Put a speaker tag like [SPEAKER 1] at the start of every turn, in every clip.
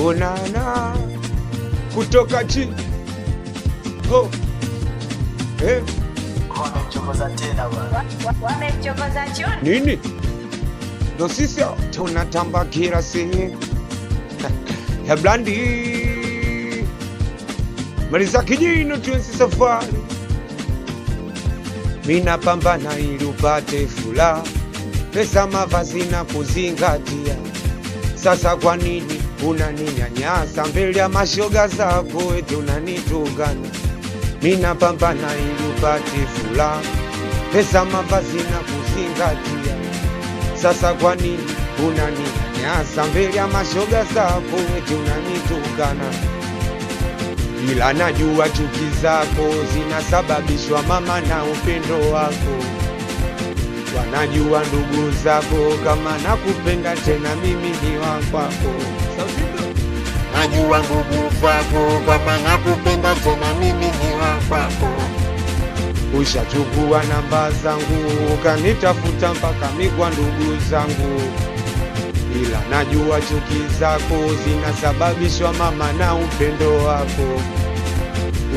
[SPEAKER 1] onana kutoka chini ho
[SPEAKER 2] Wamechokoza tena bwana.
[SPEAKER 3] Wamechokoza choni.
[SPEAKER 1] nini ndo sisi tunatamba kila sehemu ya blandi maliza kijino tuenzi safari mina pambana ili upate furaha pesa mavazi na kuzingatia. Sasa kwa nini unaninyanyasa mbele ya mashoga zako eti unanitukana? Mina pambana ili upate furaha pesa mavazi na kuzingatia. Sasa kwa nini unaninyanyasa mbele ya mashoga zako eti unanitukana? Ila najua chuki zako zinasababishwa mama na upendo wako. Wanajua ndugu zako kama nakupenda tena mimi ni wa kwako.
[SPEAKER 2] Najua ndugu zako kama nakupenda tena mimi ni wa kwako.
[SPEAKER 1] Ushachukua namba zangu ukanitafuta mpaka mikwa ndugu zangu. Ila najua chuki zako zinasababishwa mama na upendo wako.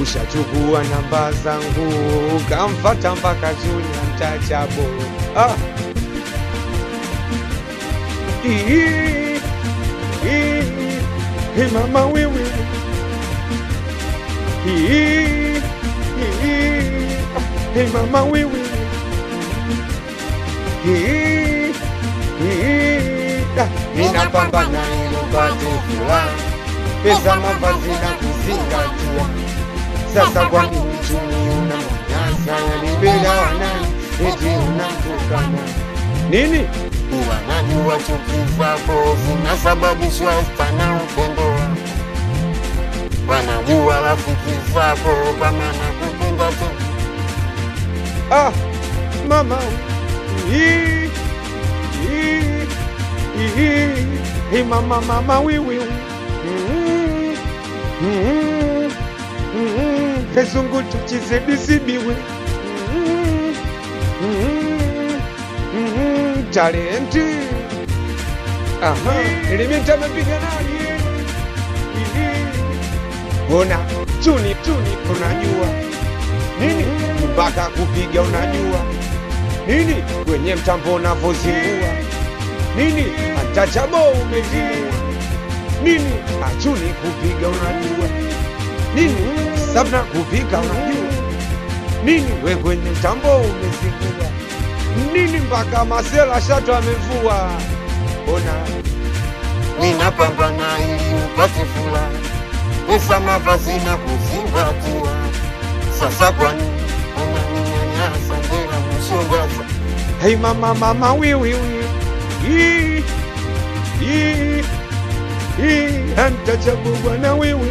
[SPEAKER 1] Ushachukua namba zangu ukamfata mpaka Junior Ntachabo. Hey mama wewe hey mama wewe ninapambana ili upate furaha pesa mavazi na kuzingatia. Sasa kwa nini chuni unamnyanyasa yanibela wanani eti unamtukana nini?
[SPEAKER 2] Wanajua chuki zako zinasababishwa sana upendo wako. Wanajua rafiki zako kama nakupenda tena.
[SPEAKER 1] Mama mama wiwi hezungu tuchizedisibiwe talenti ilimita mapiganaji. Ona chuni unajua nini mpaka kupiga unajua nini kwenye mtambo unavozingua nini Ntachabo umezingua nini achuni kupiga unajua nini sabna kupika unajua nini we kwenye mtambo umezingua nini mpaka masela shato amevua. Ona
[SPEAKER 2] ninapambana ili upate furaha pesa mavazi na kuzingatia. Sasa kwa nini unaninyanyasa mbele ya mashoga zako?
[SPEAKER 1] hey mama wiwi Ntachabo bwana wewe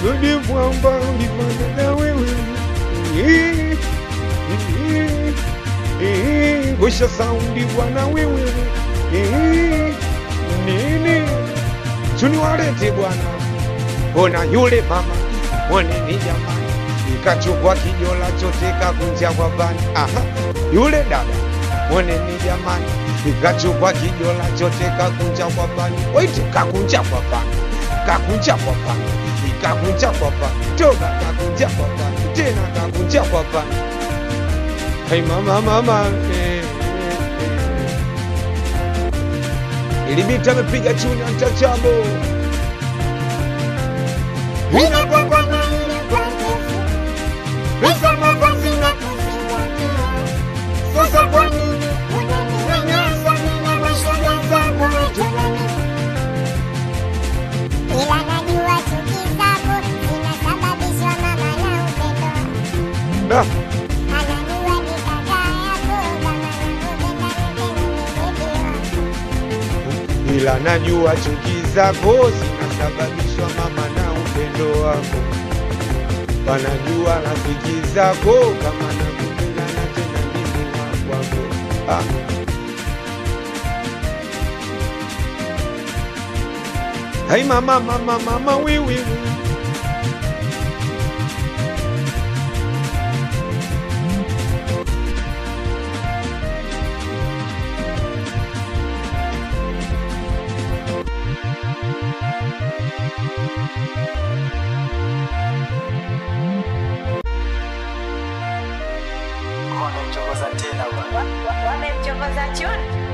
[SPEAKER 1] godi mwamba ulifanya na wewe gosha saundi bwana wewe nini chuni walete bwana. Ona yule mama mwone ni jamani ikachukua kijola chote kakunja kwa bani. Yule dada mwone ni jamani ikachukua kijola chote kakunja kwa bani. Oite kakunja kwa bani ikakunja kwa bani toka kakunja kwa bani tena kakunja kwa bani. Hey mama ilimita mepiga Junior Ntachabo.
[SPEAKER 2] Ninapambana ili upate pesa mavazi na kuzingatia. Sasa kwa nini unaninyanyasa mbele ya mashoga zako eti
[SPEAKER 4] Ila najua chuki zako zinasababishwa mama na upendo wako. Anajua ni kaka yako kama nakupenda tena mimi wako.
[SPEAKER 1] Ila najua chuki zako zinasababishwa mama na upendo wako. Wanajua rafiki zako kama nakupenda na tena mimi wa kwako. Hey mama wiwi
[SPEAKER 5] wamemchokoza tena bwana.
[SPEAKER 3] Wamemchokoza Choni.